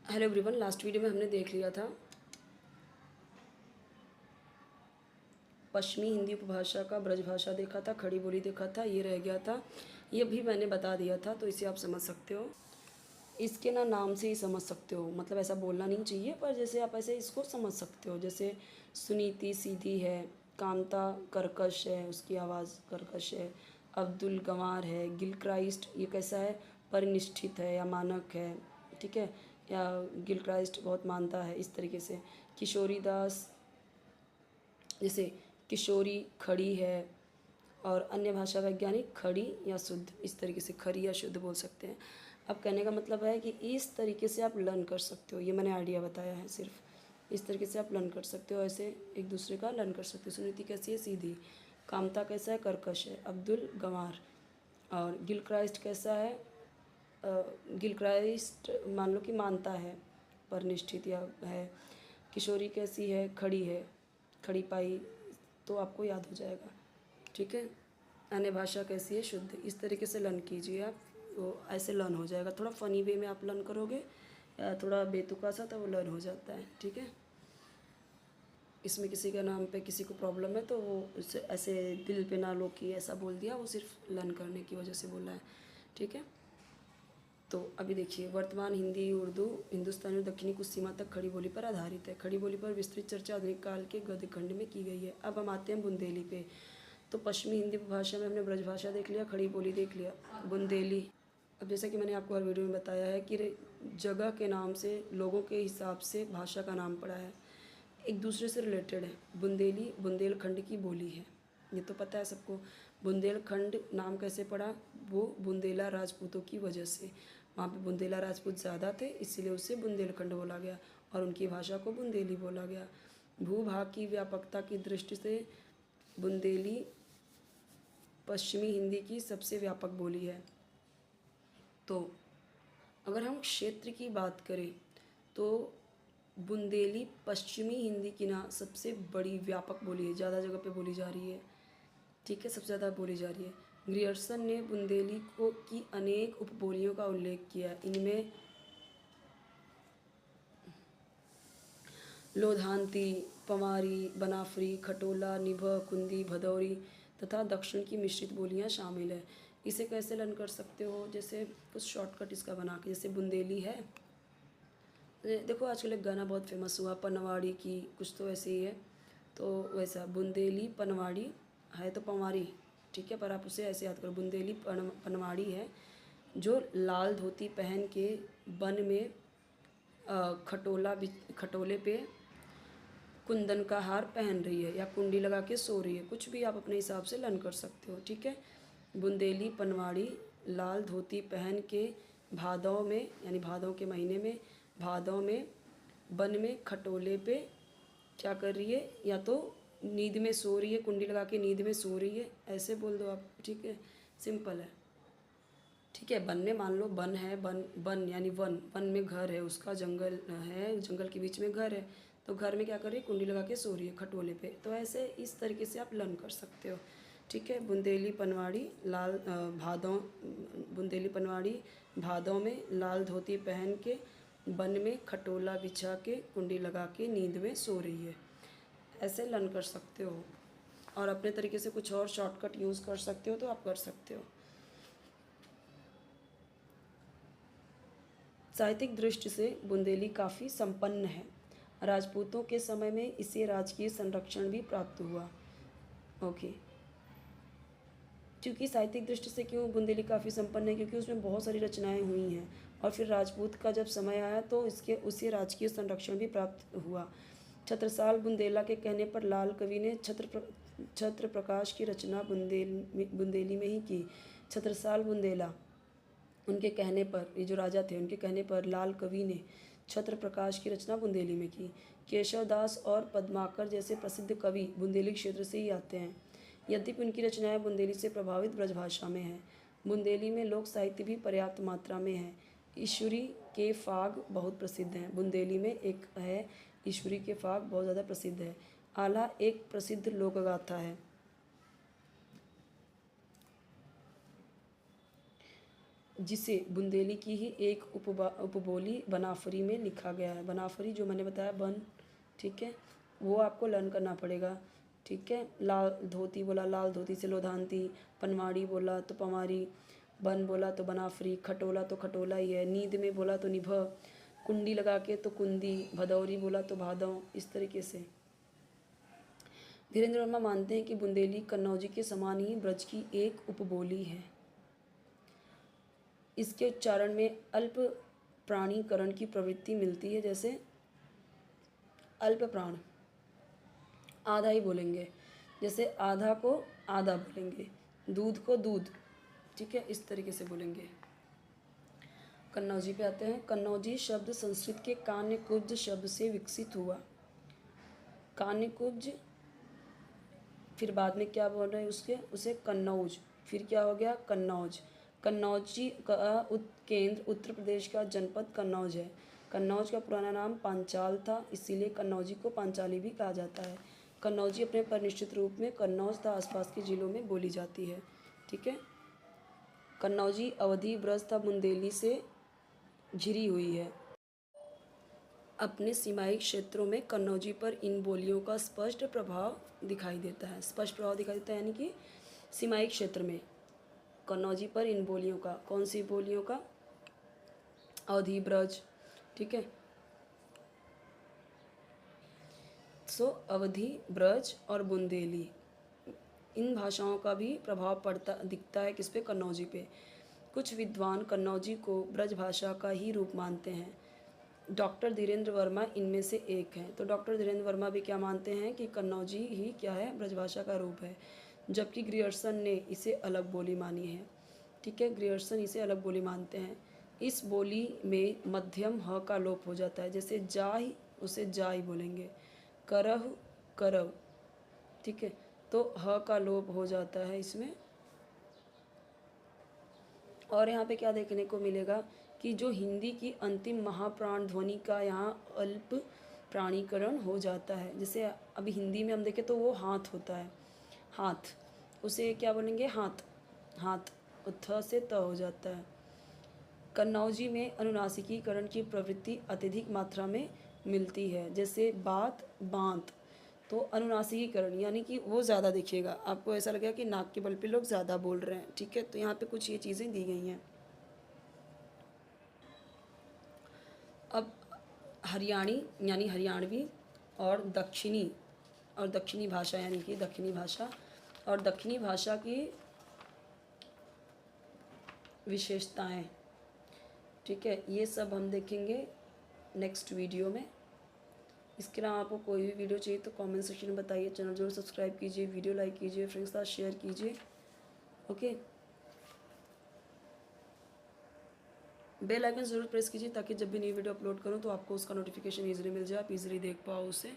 Hello everyone, last video में हमने देख लिया था पश्चिमी हिंदी उपभाषा का ब्रजभाषा देखा था, खड़ी बोली देखा था, ये रह गया था। ये भी मैंने बता दिया था, तो इसे आप समझ सकते हो। इसके ना नाम से ही समझ सकते हो, मतलब ऐसा बोलना नहीं चाहिए, पर जैसे आप ऐसे इसको समझ सकते हो। जैसे सुनीति सीधी है, कांता कर्कश है, उसकी आवाज़ कर्कश है, अब्दुल गंवार है, गिल क्राइस्ट ये कैसा है, परिनिष्ठित है या मानक है, ठीक है, या गिल क्राइस्ट बहुत मानता है, इस तरीके से। किशोरी दास, जैसे किशोरी खड़ी है, और अन्य भाषा वैज्ञानिक खड़ी या शुद्ध, इस तरीके से खरी या शुद्ध बोल सकते हैं। अब कहने का मतलब है कि इस तरीके से आप लर्न कर सकते हो, ये मैंने आइडिया बताया है, सिर्फ इस तरीके से आप लर्न कर सकते हो, ऐसे एक दूसरे का लर्न कर सकते हो। सुनीति कैसी है, सीधी। कामता कैसा है, कर्कश है। अब्दुल गंवार और गिल क्राइस्ट कैसा है, गिल क्राइस्ट मान लो कि मानता है, परनिष्ठित या है। किशोरी कैसी है, खड़ी है, खड़ी पाई, तो आपको याद हो जाएगा, ठीक है। अन्य भाषा कैसी है, शुद्ध। इस तरीके से लर्न कीजिए आप, तो ऐसे लर्न हो जाएगा। थोड़ा फ़नी वे में आप लर्न करोगे या थोड़ा बेतुका सा, तो वो लर्न हो जाता है, ठीक है। इसमें किसी के नाम पे किसी को प्रॉब्लम है तो वो उसे ऐसे दिल पे ना लो कि ऐसा बोल दिया, वो सिर्फ लर्न करने की वजह से बोला है, ठीक है। तो अभी देखिए, वर्तमान हिंदी उर्दू हिंदुस्तानी और दक्षिणी कुछ सीमा तक खड़ी बोली पर आधारित है। खड़ी बोली पर विस्तृत चर्चा आधुनिक काल के गद्य खंड में की गई है। अब हम आते हैं बुंदेली पे। तो पश्चिमी हिंदी भाषा में हमने ब्रजभाषा देख लिया, खड़ी बोली देख लिया, बुंदेली। अब जैसा कि मैंने आपको हर वीडियो में बताया है कि जगह के नाम से, लोगों के हिसाब से भाषा का नाम पड़ा है, एक दूसरे से रिलेटेड है। बुंदेली बुंदेलखंड की बोली है, ये तो पता है सबको। बुंदेलखंड नाम कैसे पड़ा, वो बुंदेला राजपूतों की वजह से, वहाँ पे बुंदेला राजपूत ज़्यादा थे, इसीलिए उसे बुंदेलखंड बोला गया और उनकी भाषा को बुंदेली बोला गया। भूभाग की व्यापकता की दृष्टि से बुंदेली पश्चिमी हिंदी की सबसे व्यापक बोली है। तो अगर हम क्षेत्र की बात करें तो बुंदेली पश्चिमी हिंदी की ना सबसे बड़ी व्यापक बोली है, ज़्यादा जगह पे बोली जा रही है, ठीक है, सबसे ज़्यादा बोली जा रही है। ग्रियर्सन ने बुंदेली को की अनेक उपबोलियों का उल्लेख किया। इनमें लोधांती, पवारी, बनाफरी, खटोला, निभा, कुंदी, भदौरी तथा दक्षिण की मिश्रित बोलियां शामिल है। इसे कैसे लर्न कर सकते हो, जैसे कुछ शॉर्टकट इसका बना के, जैसे बुंदेली है, देखो आजकल एक गाना बहुत फेमस हुआ पनवाड़ी की, कुछ तो ऐसे ही है, तो वैसा बुंदेली पनवाड़ी है तो पवारी, ठीक है, पर आप उसे ऐसे याद करो, बुंदेली पनवाड़ी है जो लाल धोती पहन के वन में खटोले पे कुंदन का हार पहन रही है या कुंडी लगा के सो रही है, कुछ भी आप अपने हिसाब से लर्न कर सकते हो, ठीक है। बुंदेली पनवाड़ी लाल धोती पहन के भादों में, यानी भादों के महीने में, भादों में वन में खटोले पे क्या कर रही है, या तो नींद में सो रही है, कुंडी लगा के नींद में सो रही है, ऐसे बोल दो आप, ठीक है, सिंपल है, ठीक है। वन में मान लो वन है, वन वन यानी वन, वन में घर है उसका, जंगल है, जंगल के बीच में घर है, तो घर में क्या कर रही है, कुंडी लगा के सो रही है खटोले पे, तो ऐसे इस तरीके से आप लर्न कर सकते हो, ठीक है। बुंदेली पनवाड़ी लाल भादों, बुंदेली पनवाड़ी भादों में लाल धोती पहन के वन में खटोला बिछा के कुंडी लगा के नींद में सो रही है, ऐसे लर्न कर सकते हो। और अपने तरीके से कुछ और शॉर्टकट यूज़ कर सकते हो तो आप कर सकते हो। साहित्यिक दृष्टि से बुंदेली काफ़ी संपन्न है। राजपूतों के समय में इसे राजकीय संरक्षण भी प्राप्त हुआ, ओके। क्योंकि साहित्यिक दृष्टि से क्यों बुंदेली काफ़ी संपन्न है, क्योंकि उसमें बहुत सारी रचनाएं हुई हैं, और फिर राजपूत का जब समय आया तो इसके उसे राजकीय संरक्षण भी प्राप्त हुआ। छत्रसाल बुंदेला के कहने पर लाल कवि ने छत्र प्रकाश की रचना बुंदेली में ही की। छत्रसाल बुंदेला, उनके कहने पर, ये जो राजा थे उनके कहने पर लाल कवि ने छत्र प्रकाश की रचना बुंदेली में की। केशव दास और पद्माकर जैसे प्रसिद्ध कवि बुंदेली क्षेत्र से ही आते हैं। यद्यपि उनकी रचनाएं बुंदेली से प्रभावित ब्रजभाषा में हैं। बुंदेली में लोक साहित्य भी पर्याप्त मात्रा में है। ईश्वरी के फाग बहुत प्रसिद्ध हैं। बुंदेली में एक है ईश्वरी के फाग, बहुत ज़्यादा प्रसिद्ध है। आला एक प्रसिद्ध लोकगाथा है। जिसे बुंदेली की ही एक उपबोली बनाफरी में लिखा गया है। बनाफरी जो मैंने बताया बन, ठीक है, वो आपको लर्न करना पड़ेगा, ठीक है। लाल धोती बोला, लाल धोती से लोधांती। पनवाड़ी बोला तो पमारी। बन बोला तो बनाफरी। खटोला तो खटोला ही है। नींद में बोला तो निभ। कुंडी लगा के तो कुंदी। भदौरी बोला तो भादव। इस तरीके से धीरेन्द्र वर्मा मानते हैं कि बुंदेली कन्नौजी के समान ही ब्रज की एक उपबोली है। इसके उच्चारण में अल्प प्राणीकरण की प्रवृत्ति मिलती है, जैसे अल्प प्राण आधा ही बोलेंगे, जैसे आधा को आधा बोलेंगे, दूध को दूध, ठीक है, इस तरीके से बोलेंगे। कन्नौजी पे आते हैं। कन्नौजी शब्द संस्कृत के कान्यकुब्ज शब्द से विकसित हुआ। कान्यकुब्ज, फिर बाद में क्या बोल रहे हैं उसे कन्नौज, फिर क्या हो गया कन्नौज। कन्नौजी का केंद्र उत्तर प्रदेश का जनपद कन्नौज है। कन्नौज का पुराना नाम पांचाल था, इसीलिए कन्नौजी को पांचाली भी कहा जाता है। कन्नौजी अपने परिनिष्ठित रूप में कन्नौज तथा आसपास के जिलों में बोली जाती है, ठीक है। कन्नौजी अवधी, ब्रज तथा बुंदेली से घिरी हुई है। अपने सीमाई क्षेत्रों में कन्नौजी पर इन बोलियों का स्पष्ट प्रभाव दिखाई देता है। स्पष्ट प्रभाव दिखाई देता है यानी कि सीमाई क्षेत्र में कन्नौजी पर इन बोलियों का, कौन सी बोलियों का, अवधी, ब्रज, ठीक है। सो अवधी, ब्रज और बुंदेली, इन भाषाओं का भी प्रभाव दिखता है किस पे, कन्नौजी पे। कुछ विद्वान कन्नौजी को ब्रज भाषा का ही रूप मानते हैं। डॉक्टर धीरेन्द्र वर्मा इनमें से एक हैं। तो डॉक्टर धीरेन्द्र वर्मा भी क्या मानते हैं कि कन्नौजी ही क्या है, ब्रजभाषा का रूप है, जबकि ग्रियर्सन ने इसे अलग बोली मानी है, ठीक है। ग्रियर्सन इसे अलग बोली मानते हैं। इस बोली में मध्यम ह का लोप हो जाता है, जैसे जाहि उसे जाई बोलेंगे, करह करव, ठीक है, तो ह का लोप हो जाता है इसमें। और यहाँ पे क्या देखने को मिलेगा कि जो हिंदी की अंतिम महाप्राण ध्वनि का यहाँ अल्प प्राणीकरण हो जाता है। जैसे अभी हिंदी में हम देखें तो वो हाथ होता है, हाथ, उसे क्या बोलेंगे, हाथ, हाथ, थ से त हो जाता है। कन्नौजी में अनुनासिकीकरण की प्रवृत्ति अत्यधिक मात्रा में मिलती है, जैसे बात, बांत। तो अनुनासिकीकरण यानी कि वो ज़्यादा दिखेगा, आपको ऐसा लगेगा कि नाक के बल पे लोग ज़्यादा बोल रहे हैं, ठीक है। तो यहाँ पे कुछ ये चीज़ें दी गई हैं। अब हरियाणी यानी हरियाणवी और दक्षिणी भाषा यानी कि दक्षिणी भाषा और दक्षिणी भाषा की विशेषताएं, ठीक है, ये सब हम देखेंगे नेक्स्ट वीडियो में। इसके अलावा आपको कोई भी वीडियो चाहिए तो कमेंट सेक्शन में बताइए। चैनल जरूर सब्सक्राइब कीजिए, वीडियो लाइक कीजिए, फ्रेंड्स के साथ शेयर कीजिए, ओके। बेल आइकन ज़रूर प्रेस कीजिए ताकि जब भी नई वीडियो अपलोड करूँ तो आपको उसका नोटिफिकेशन ईजिली मिल जाए, आप ईजिली देख पाओ उसे।